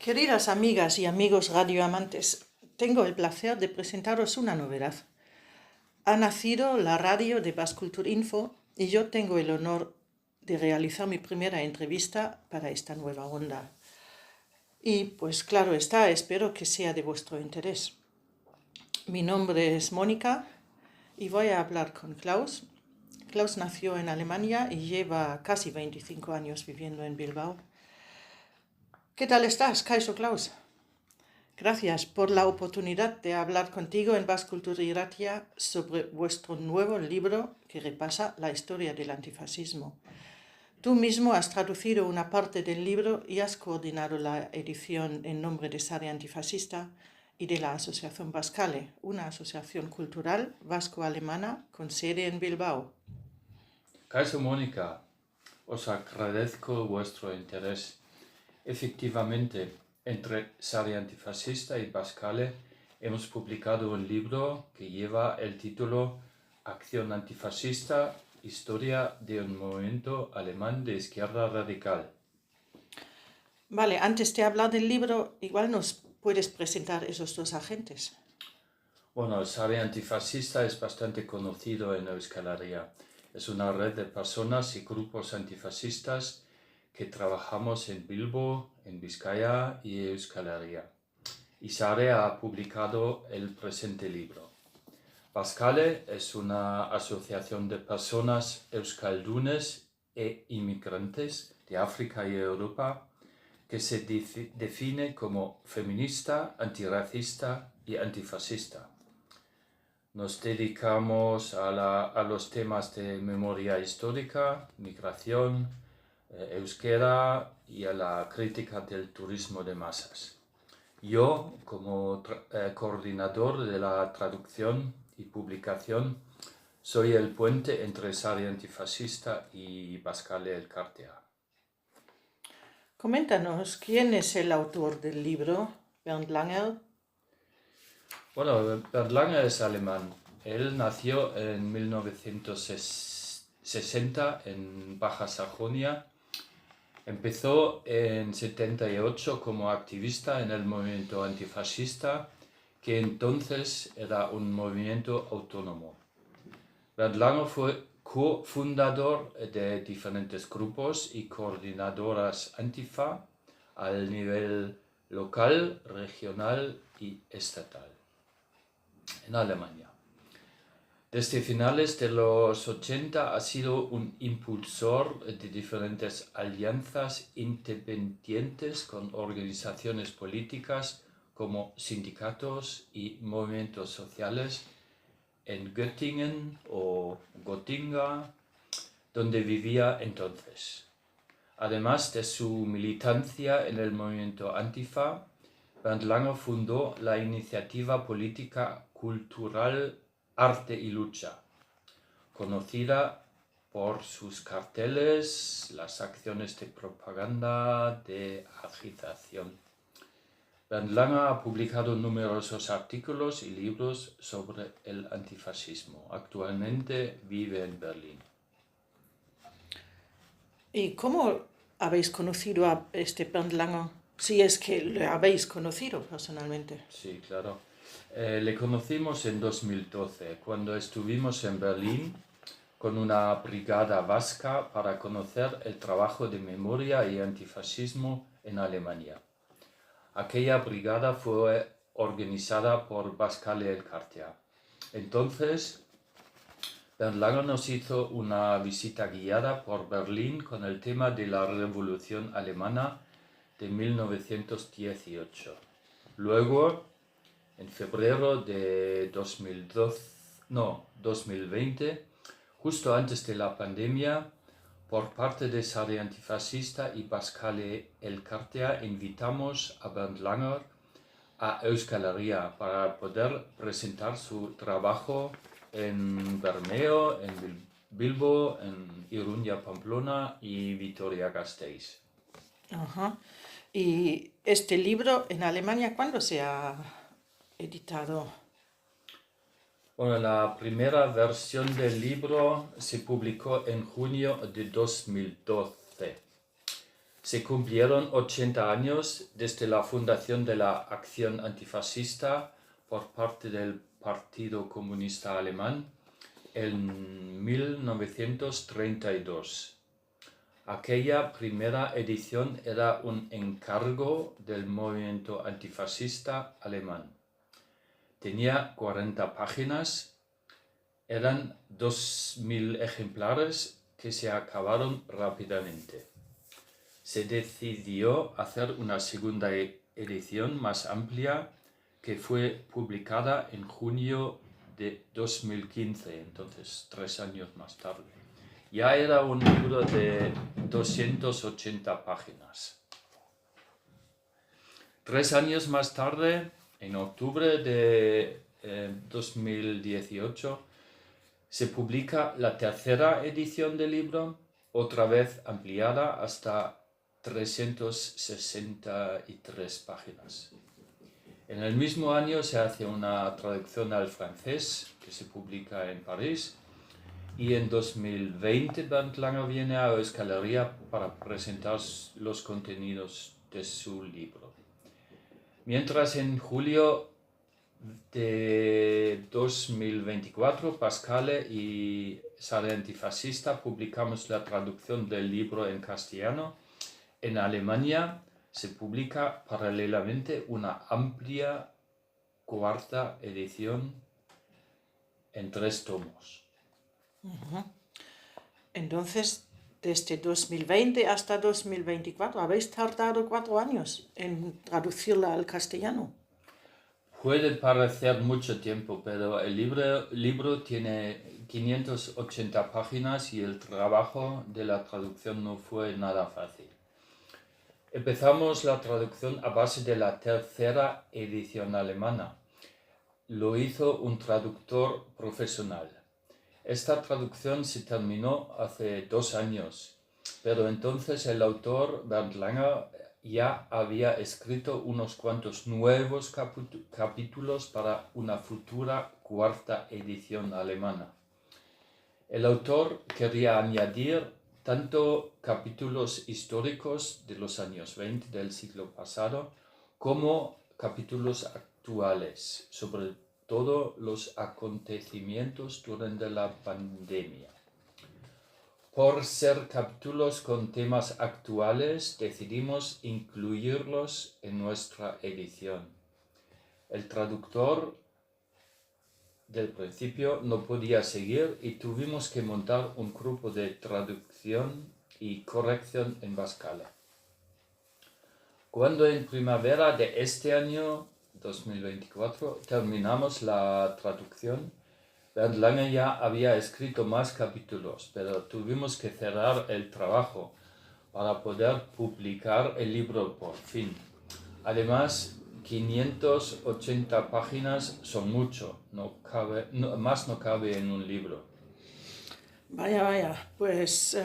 Queridas amigas y amigos radioamantes, tengo el placer de presentaros una novedad. Ha nacido la radio de Basque Culture Info y yo tengo el honor de realizar mi primera entrevista para esta nueva onda. Y pues claro está, espero que sea de vuestro interés. Mi nombre es Mónica y voy a hablar con Klaus. Klaus nació en Alemania y lleva casi 25 años viviendo en Bilbao. ¿Qué tal estás, Kaiso Klaus? Gracias por la oportunidad de hablar contigo en Basque Culture Irratia sobre vuestro nuevo libro que repasa la historia del antifascismo. Tú mismo has traducido una parte del libro y has coordinado la edición en nombre de Sare Antifascista y de la Asociación Bascale, una asociación cultural vasco-alemana con sede en Bilbao. Kaiso Mónica, os agradezco vuestro interés. Efectivamente, entre Sare Antifascista y Bascale hemos publicado un libro que lleva el título Acción Antifascista, Historia de un movimiento alemán de izquierda radical. Vale, antes de hablar del libro, igual nos puedes presentar esos dos agentes. Bueno, Sare Antifascista es bastante conocido en Euskal Herria. Es una red de personas y grupos antifascistas que trabajamos en Bilbo, en Vizcaya y Euskal Herria. Y Sare ha publicado el presente libro. Bascale es una asociación de personas euskaldunes e inmigrantes de África y Europa que se define como feminista, antirracista y antifascista. Nos dedicamos a los temas de memoria histórica, migración, euskera y a la crítica del turismo de masas. Yo, como coordinador de la traducción y publicación, soy el puente entre Sare Antifascista y Bascale Elkartea. Coméntanos, ¿quién es el autor del libro? Bernd Langer. Bueno, Bernd Langer es alemán. Él nació en 1960 en Baja Sajonia. Empezó en 78 como activista en el movimiento antifascista, que entonces era un movimiento autónomo. Bernd Langer fue cofundador de diferentes grupos y coordinadoras antifa al nivel local, regional y estatal en Alemania. Desde finales de los 80 ha sido un impulsor de diferentes alianzas independientes con organizaciones políticas como sindicatos y movimientos sociales en Göttingen o Gotinga, donde vivía entonces. Además de su militancia en el movimiento Antifa, Bernd Langer fundó la iniciativa política cultural Arte y Lucha, conocida por sus carteles, las acciones de propaganda, de agitación. Bernd Langer ha publicado numerosos artículos y libros sobre el antifascismo. Actualmente vive en Berlín. ¿Y cómo habéis conocido a este Bernd Langer? Si es que le habéis conocido personalmente. Sí, claro. Le conocimos en 2012, cuando estuvimos en Berlín con una brigada vasca para conocer el trabajo de memoria y antifascismo en Alemania. Aquella brigada fue organizada por Bascale Elkartea. Entonces, Bernd Langer nos hizo una visita guiada por Berlín con el tema de la Revolución Alemana de 1918. Luego, en febrero de 2020, justo antes de la pandemia, por parte de Sare Antifascista y Bascale Elkartea invitamos a Bernd Langer a Euskal Herria para poder presentar su trabajo en Bermeo, en Bilbo, en Iruña, Pamplona y Vitoria-Gasteiz. Ajá. ¿Y este libro en Alemania cuándo se ha editado? Bueno, la primera versión del libro se publicó en junio de 2012. Se cumplieron 80 años desde la fundación de la Acción Antifascista por parte del Partido Comunista Alemán en 1932. Aquella primera edición era un encargo del movimiento antifascista alemán. Tenía 40 páginas, eran 2000 ejemplares que se acabaron rápidamente. Se decidió hacer una segunda edición más amplia que fue publicada en junio de 2015, entonces 3 años más tarde. Ya era un libro de 280 páginas. 3 años más tarde, en octubre de 2018, se publica la tercera edición del libro, otra vez ampliada hasta 363 páginas. En el mismo año se hace una traducción al francés que se publica en París. Y en 2020 Bernd Langer viene a Euskal Herria para presentar los contenidos de su libro. Mientras en julio de 2024, Pascale y Sala Antifascista publicamos la traducción del libro en castellano. En Alemania se publica paralelamente una amplia cuarta edición en 3 tomos. Entonces, desde 2020 hasta 2024, habéis tardado 4 años en traducirla al castellano. Puede parecer mucho tiempo, pero el libro tiene 580 páginas y el trabajo de la traducción no fue nada fácil. Empezamos la traducción a base de la tercera edición alemana. Lo hizo un traductor profesional. Esta traducción se terminó hace 2 años, pero entonces el autor, Bernd Langer, ya había escrito unos cuantos nuevos capítulos para una futura cuarta edición alemana. El autor quería añadir tanto capítulos históricos de los años 20 del siglo pasado como capítulos actuales, sobre todo los acontecimientos durante la pandemia. Por ser capítulos con temas actuales, decidimos incluirlos en nuestra edición. El traductor del principio no podía seguir y tuvimos que montar un grupo de traducción y corrección en Pascale. Cuando en primavera de este año 2024 terminamos la traducción, Bernd Langer ya había escrito más capítulos, pero tuvimos que cerrar el trabajo para poder publicar el libro por fin. Además, 580 páginas son mucho, más no cabe en un libro. Vaya, pues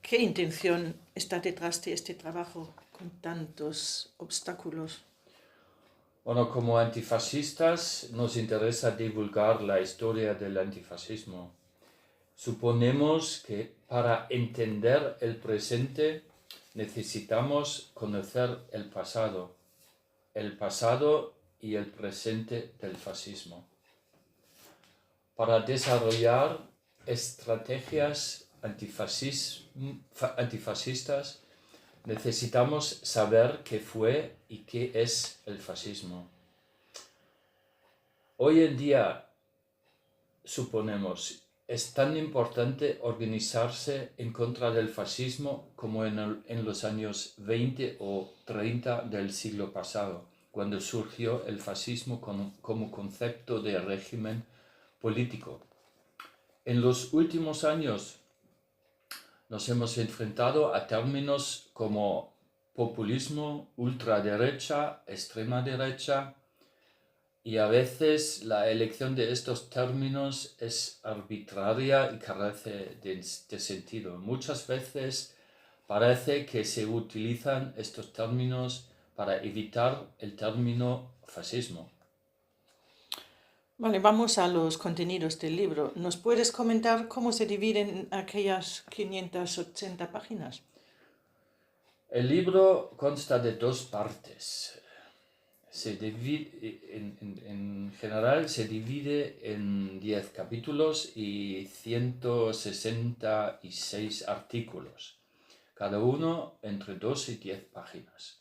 ¿qué intención está detrás de este trabajo con tantos obstáculos? Bueno, como antifascistas nos interesa divulgar la historia del antifascismo. Suponemos que para entender el presente necesitamos conocer el pasado y el presente del fascismo. Para desarrollar estrategias antifascistas necesitamos saber qué fue y qué es el fascismo. Hoy en día, suponemos, es tan importante organizarse en contra del fascismo como en los años 20 o 30 del siglo pasado, cuando surgió el fascismo como concepto de régimen político. En los últimos años nos hemos enfrentado a términos como populismo, ultraderecha, extrema derecha, y a veces la elección de estos términos es arbitraria y carece de sentido. Muchas veces parece que se utilizan estos términos para evitar el término fascismo. Vale, vamos a los contenidos del libro. ¿Nos puedes comentar cómo se dividen aquellas 580 páginas? El libro consta de 2 partes. En general se divide en 10 capítulos y 166 artículos, cada uno entre 2 y 10 páginas.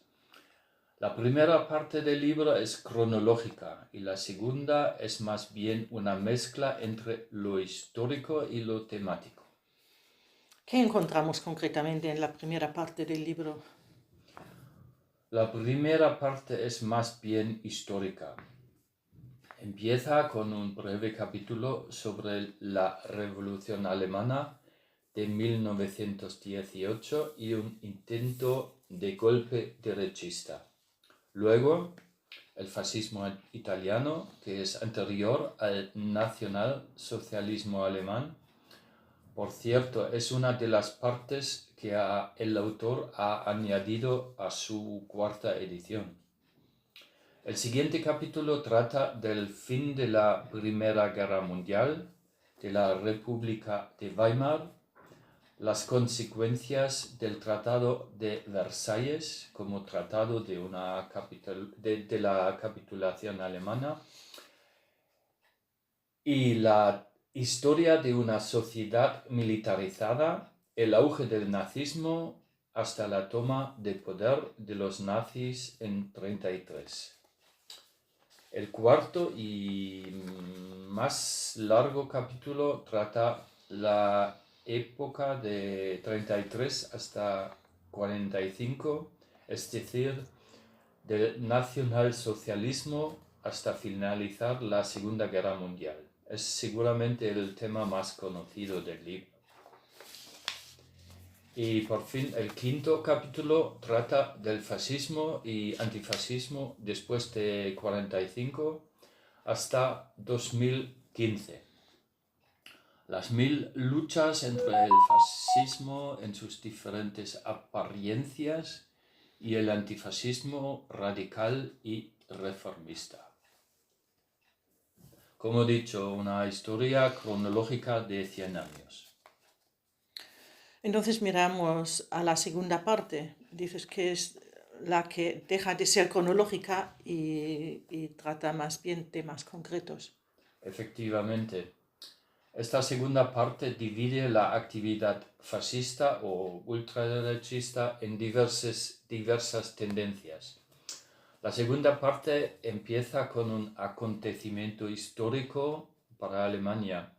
La primera parte del libro es cronológica y la segunda es más bien una mezcla entre lo histórico y lo temático. ¿Qué encontramos concretamente en la primera parte del libro? La primera parte es más bien histórica. Empieza con un breve capítulo sobre la Revolución Alemana de 1918 y un intento de golpe derechista. Luego, el fascismo italiano, que es anterior al nacionalsocialismo alemán. Por cierto, es una de las partes que el autor ha añadido a su 4ª edición. El siguiente capítulo trata del fin de la Primera Guerra Mundial, de la República de Weimar, las consecuencias del Tratado de Versalles como tratado de la capitulación alemana y la historia de una sociedad militarizada, el auge del nazismo hasta la toma de poder de los nazis en 1933. El cuarto y más largo capítulo trata la época de 1933 hasta 1945, es decir, del nacionalsocialismo hasta finalizar la Segunda Guerra Mundial. Es seguramente el tema más conocido del libro. Y por fin el 5º capítulo trata del fascismo y antifascismo después de 1945 hasta 2015. Las 1000 luchas entre el fascismo en sus diferentes apariencias y el antifascismo radical y reformista. Como he dicho, una historia cronológica de 100 años. Entonces miramos a la segunda parte. Dices que es la que deja de ser cronológica y trata más bien temas concretos. Efectivamente, esta segunda parte divide la actividad fascista o ultraderechista en diversas tendencias. La segunda parte empieza con un acontecimiento histórico para Alemania,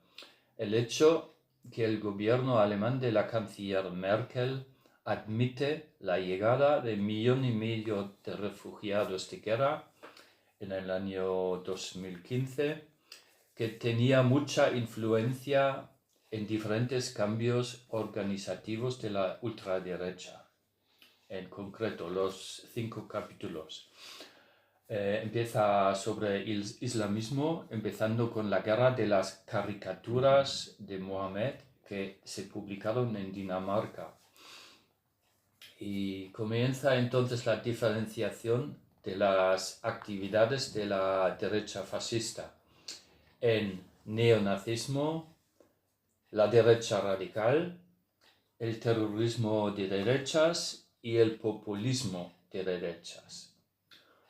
el hecho que el gobierno alemán de la canciller Merkel admite la llegada de 1,5 millones de refugiados de guerra en el año 2015, que tenía mucha influencia en diferentes cambios organizativos de la ultraderecha. En concreto, los 5 capítulos. Empieza sobre el islamismo, empezando con la guerra de las caricaturas de Mohammed que se publicaron en Dinamarca. Y comienza entonces la diferenciación de las actividades de la derecha fascista en neonazismo, la derecha radical, el terrorismo de derechas y el populismo de derechas.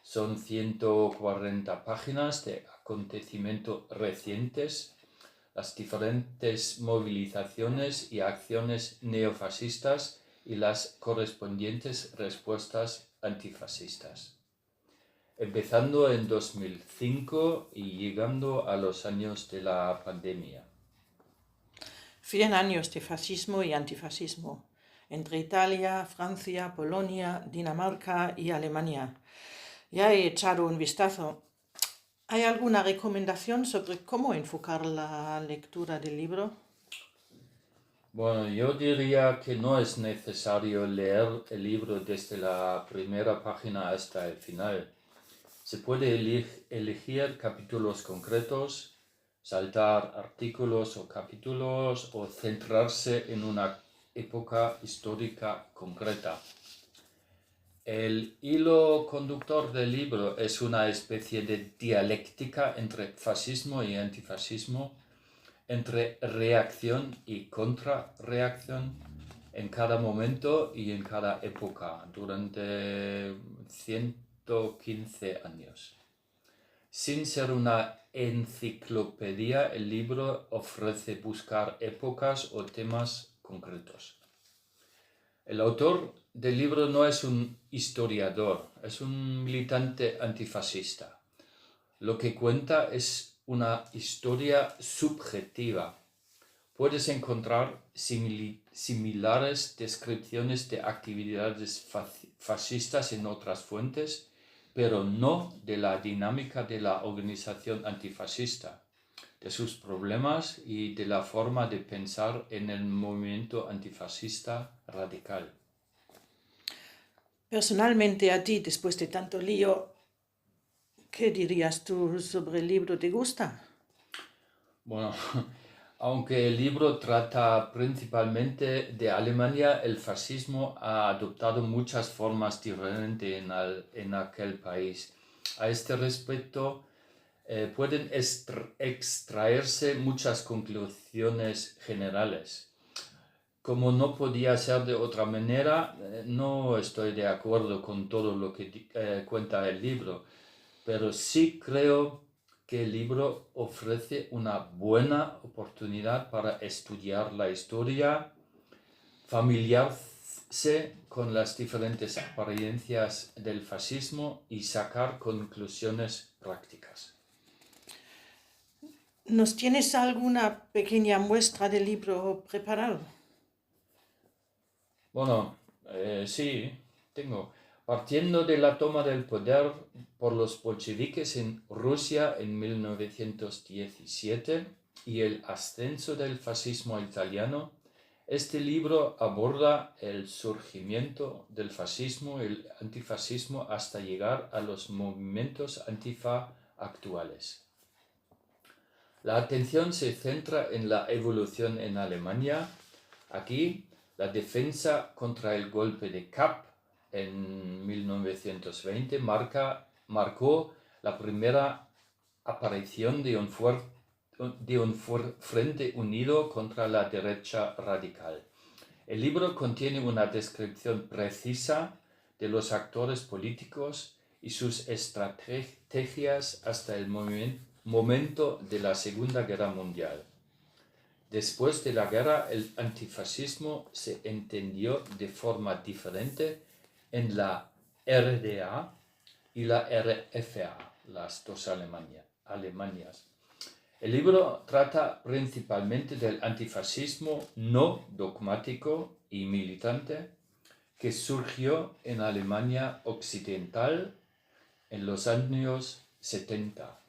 Son 140 páginas de acontecimientos recientes, las diferentes movilizaciones y acciones neofascistas y las correspondientes respuestas antifascistas, empezando en 2005 y llegando a los años de la pandemia. 100 años de fascismo y antifascismo entre Italia, Francia, Polonia, Dinamarca y Alemania. Ya he echado un vistazo. ¿Hay alguna recomendación sobre cómo enfocar la lectura del libro? Bueno, yo diría que no es necesario leer el libro desde la primera página hasta el final. Se puede elegir capítulos concretos, saltar artículos o capítulos o centrarse en una época histórica concreta. El hilo conductor del libro es una especie de dialéctica entre fascismo y antifascismo, entre reacción y contrarreacción, en cada momento y en cada época durante 115 años. Sin ser una enciclopedia, el libro ofrece buscar épocas o temas concretos. El autor del libro no es un historiador, es un militante antifascista. Lo que cuenta es una historia subjetiva. Puedes encontrar similares descripciones de actividades fascistas en otras fuentes, pero no de la dinámica de la organización antifascista, de sus problemas y de la forma de pensar en el movimiento antifascista radical. Personalmente a ti, después de tanto lío, ¿qué dirías tú sobre el libro? ¿Te gusta? Bueno, aunque el libro trata principalmente de Alemania, el fascismo ha adoptado muchas formas diferentes en aquel país. A este respecto, pueden extraerse muchas conclusiones generales. Como no podía ser de otra manera, no estoy de acuerdo con todo lo que cuenta el libro, pero sí creo que el libro ofrece una buena oportunidad para estudiar la historia, familiarizarse con las diferentes apariencias del fascismo y sacar conclusiones prácticas. ¿Nos tienes alguna pequeña muestra del libro preparado? Bueno, sí, tengo. Partiendo de la toma del poder por los bolcheviques en Rusia en 1917 y el ascenso del fascismo italiano, este libro aborda el surgimiento del fascismo y el antifascismo hasta llegar a los movimientos antifa actuales. La atención se centra en la evolución en Alemania. Aquí, la defensa contra el golpe de Kapp en 1920 marcó la primera aparición de un frente unido contra la derecha radical. El libro contiene una descripción precisa de los actores políticos y sus estrategias hasta el momento de la Segunda Guerra Mundial. Después de la guerra, el antifascismo se entendió de forma diferente en la RDA y la RFA, las dos Alemanias. El libro trata principalmente del antifascismo no dogmático y militante que surgió en Alemania Occidental en los años 70.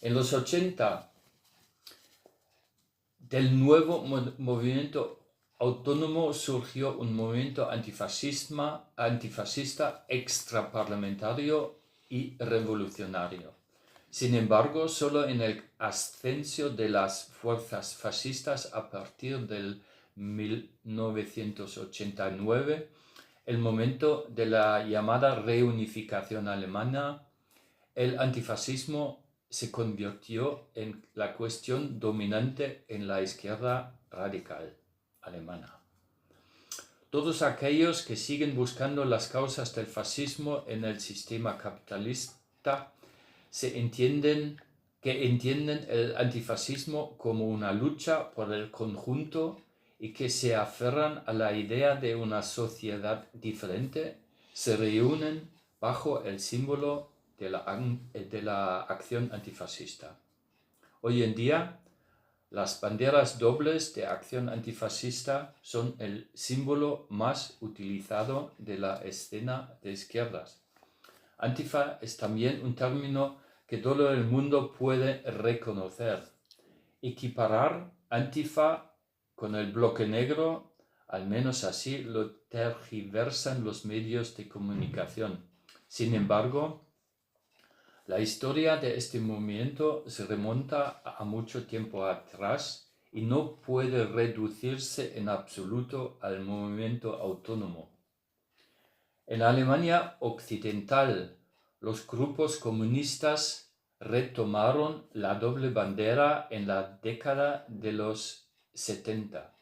En los 80, del nuevo movimiento autónomo surgió un movimiento antifascista extraparlamentario y revolucionario. Sin embargo, solo en el ascenso de las fuerzas fascistas a partir del 1989, el momento de la llamada reunificación alemana, el antifascismo se convirtió en la cuestión dominante en la izquierda radical alemana. Todos aquellos que siguen buscando las causas del fascismo en el sistema capitalista entienden el antifascismo como una lucha por el conjunto y que se aferran a la idea de una sociedad diferente, se reúnen bajo el símbolo de la acción antifascista. Hoy en día, las banderas dobles de acción antifascista son el símbolo más utilizado de la escena de izquierdas. Antifa es también un término que todo el mundo puede reconocer. Equiparar Antifa con el bloque negro, al menos así lo tergiversan los medios de comunicación. Sin embargo, la historia de este movimiento se remonta a mucho tiempo atrás y no puede reducirse en absoluto al movimiento autónomo. En Alemania Occidental, los grupos comunistas retomaron la doble bandera en la década de los 70.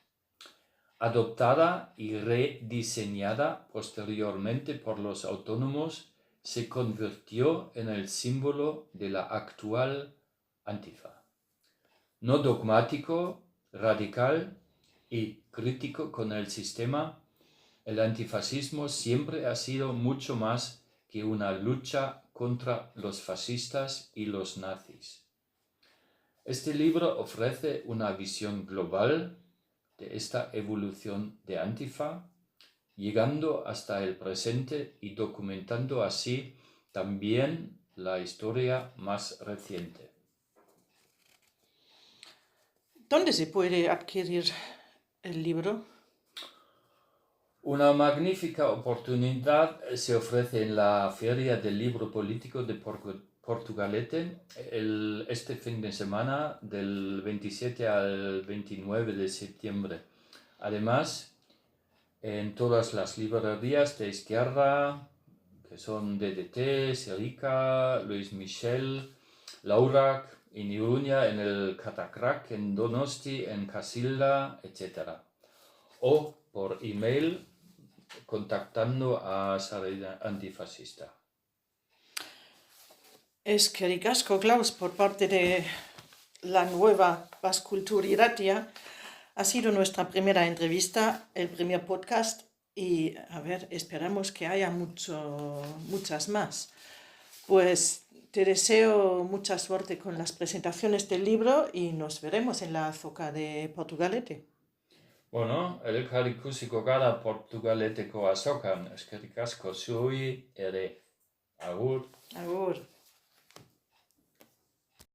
adoptada y rediseñada posteriormente por los autónomos, se convirtió en el símbolo de la actual Antifa. No dogmático, radical y crítico con el sistema, el antifascismo siempre ha sido mucho más que una lucha contra los fascistas y los nazis. Este libro ofrece una visión global de esta evolución de Antifa, llegando hasta el presente y documentando así también la historia más reciente. ¿Dónde se puede adquirir el libro? Una magnífica oportunidad se ofrece en la Feria del Libro Político de Portugalete este fin de semana del 27 al 29 de septiembre. Además, en todas las librerías de izquierda, que son DDT, Serica, Luis Michel, Laurac, en Iruña, en el Catacrac, en Donosti, en Casilda, etc. O por email contactando a Sare Antifascista. Eskerrik asko, Klaus, por parte de la nueva Bascultur Irratia. Ha sido nuestra primera entrevista, el primer podcast, y a ver, esperamos que haya muchas más. Pues te deseo mucha suerte con las presentaciones del libro y nos veremos en la azoka de Portugalete. Bueno, elkar ikusiko gara Portugaleteko azokan, eskerrik asko zuei ere. Agur. Agur.